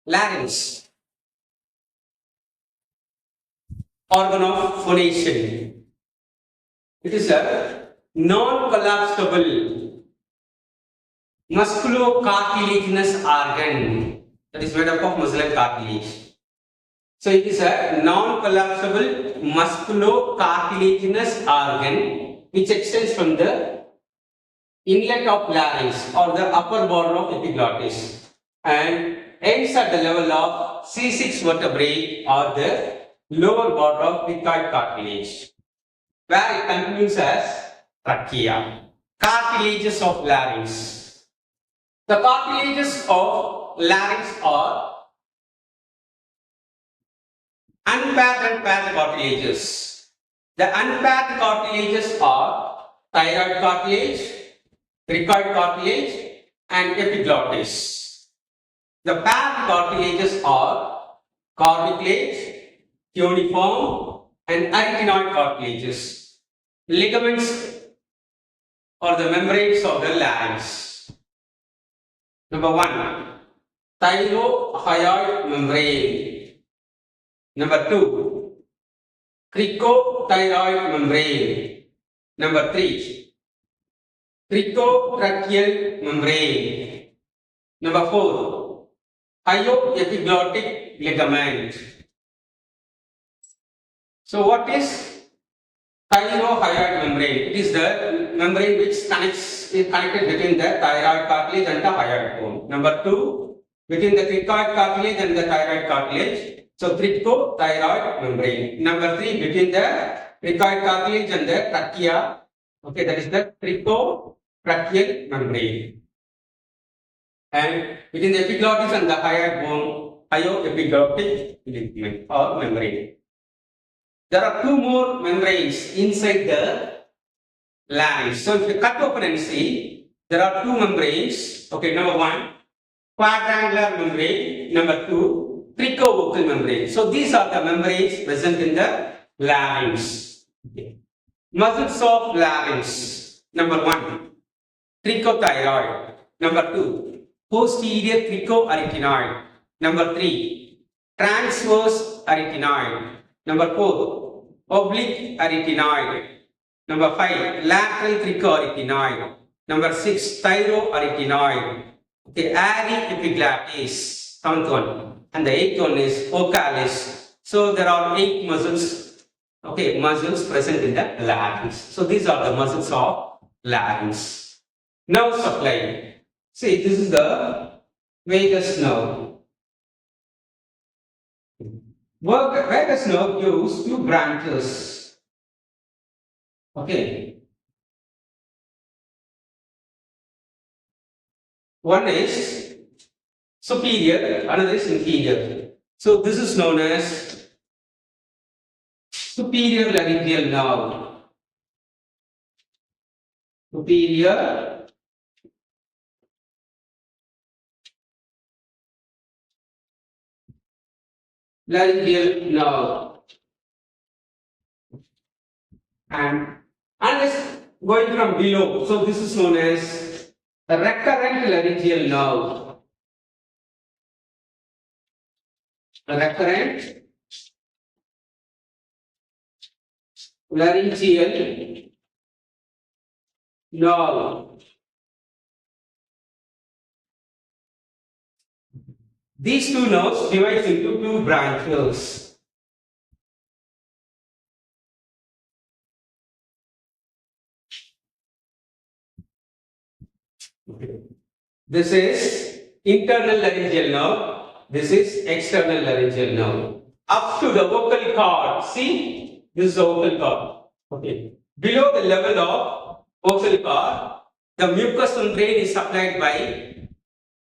Larynx, organ of phonation. It is a non-collapsible musculocartilaginous organ that is made up of muscle and cartilage. So it is a non-collapsible musculocartilaginous organ which extends from the inlet of larynx or the upper border of epiglottis and ends at the level of C6 vertebrae or the lower border of cricoid cartilage, where it continues as trachea. Cartilages of larynx. The cartilages of larynx are unpaired and paired cartilages. The unpaired cartilages are thyroid cartilage, cricoid cartilage, and epiglottis. The paired cartilages are cartilage, cuneiform, and arytenoid cartilages. Ligaments or the membranes of the larynx. Number 1, thyrohyoid membrane. Number 2, cricothyroid membrane. Number 3, cricotracheal membrane. Number 4, hyoepiglottic ligament. So what is thyrohyoid membrane? It is the membrane which is connected between the thyroid cartilage and the hyoid bone. Number 2, between the cricoid cartilage and the thyroid cartilage. So cricothyroid membrane. Number 3, between the cricoid cartilage and the trachea. Okay, that is the cricotracheal membrane. And between the epiglottis and the hyoid bone, hyoepiglottic ligament or membrane. There are 2 more membranes inside the larynx. So if you cut open and see, there are 2 membranes. Okay, number 1, quadrangular membrane. Number 2, cricovocal membrane. So these are the membranes present in the larynx. Okay. Muscles of larynx. Number 1, cricothyroid. Number 2, posterior cricoarytenoid. Number 3, transverse arytenoid. Number 4, oblique arytenoid. Number 5, lateral cricoarytenoid. Number 6, thyroarytenoid. Okay, airy epiglottis, 7th one. And the 8th one is focalis. So there are 8 muscles, okay, muscles present in the larynx. So these are the muscles of larynx. Nerve supply. See, this is the vagus nerve. Vagus nerve gives 2 branches. Okay. One is superior, another is inferior. So this is known as superior laryngeal nerve. Superior laryngeal nerve. And unless going from below, so this is known as the recurrent laryngeal nerve. Recurrent laryngeal nerve. These 2 nerves divide into 2 branches. This is internal laryngeal nerve. This is external laryngeal nerve. Up to the vocal cord. See, this is the vocal cord. Okay. Below the level of vocal cord, the mucous membrane is supplied by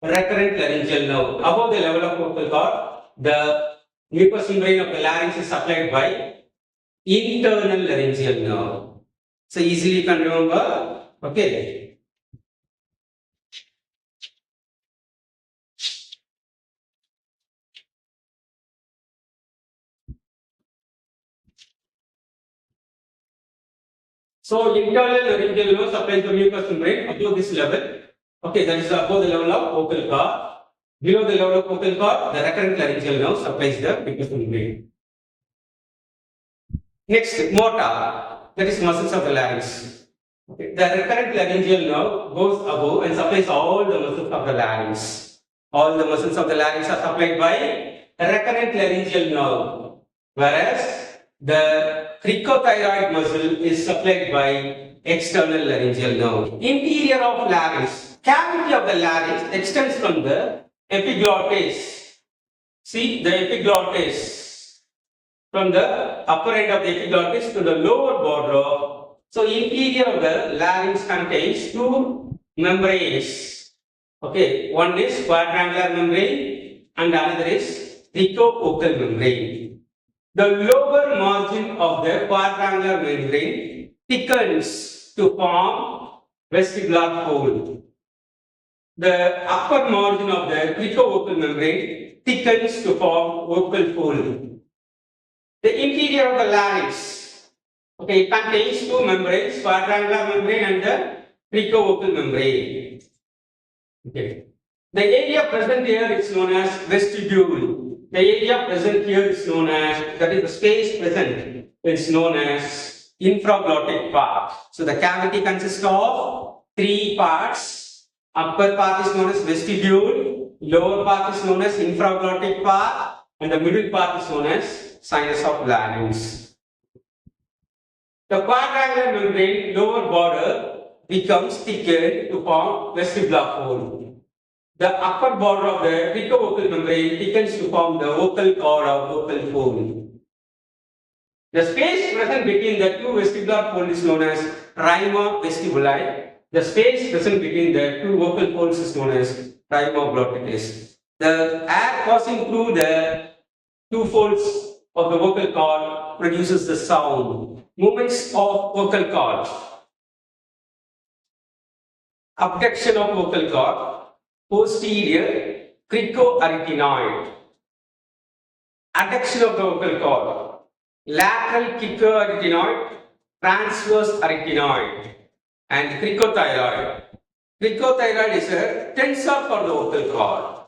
recurrent laryngeal nerve. Above the level of vocal cord, the mucous membrane of the larynx is supplied by internal laryngeal nerve. So easily you can remember. Okay. So internal laryngeal nerve supplies the mucous membrane above this level. Okay, that is above the level of vocal cord. Below the level of vocal cord, the recurrent laryngeal nerve supplies the mucous membrane. Next, motor, that is muscles of the larynx. Okay. The recurrent laryngeal nerve goes above and supplies all the muscles of the larynx. All the muscles of the larynx are supplied by a recurrent laryngeal nerve, whereas the cricothyroid muscle is supplied by external laryngeal nerve. Interior of larynx, cavity of the larynx extends from the epiglottis. See the epiglottis. From the upper end of the epiglottis to the lower border. So interior of the larynx contains two membranes. Okay, one is quadrangular membrane and another is cricovocal membrane. The lower margin of the quadrangular membrane thickens to form vestibular fold. The upper margin of the cricovocal membrane thickens to form vocal fold. The interior of the larynx, okay, it contains two membranes, quadrangular membrane and the cricovocal membrane. Okay. The area present here is known as vestibule. The area present here is known as, that is the space present, is known as infraglottic part. So the cavity consists of three parts. Upper part is known as vestibule, lower part is known as infraglottic part, and the middle part is known as sinus of larynx. The quadrangular membrane lower border becomes thickened to form vestibular fold. The upper border of the cricovocal membrane thickens to form the vocal cord or vocal fold. The space present between the two vestibular folds is known as rima vestibuli. The space present between the two vocal folds is known as rima glottis. The air passing through the two folds of the vocal cord produces the sound. Movements of vocal cord. Abduction of vocal cord. Posterior cricoarytenoid. Adduction of the vocal cord. Lateral cricoarytenoid. Transverse arytenoid. And cricothyroid. Cricothyroid is a tensor for the vocal cord.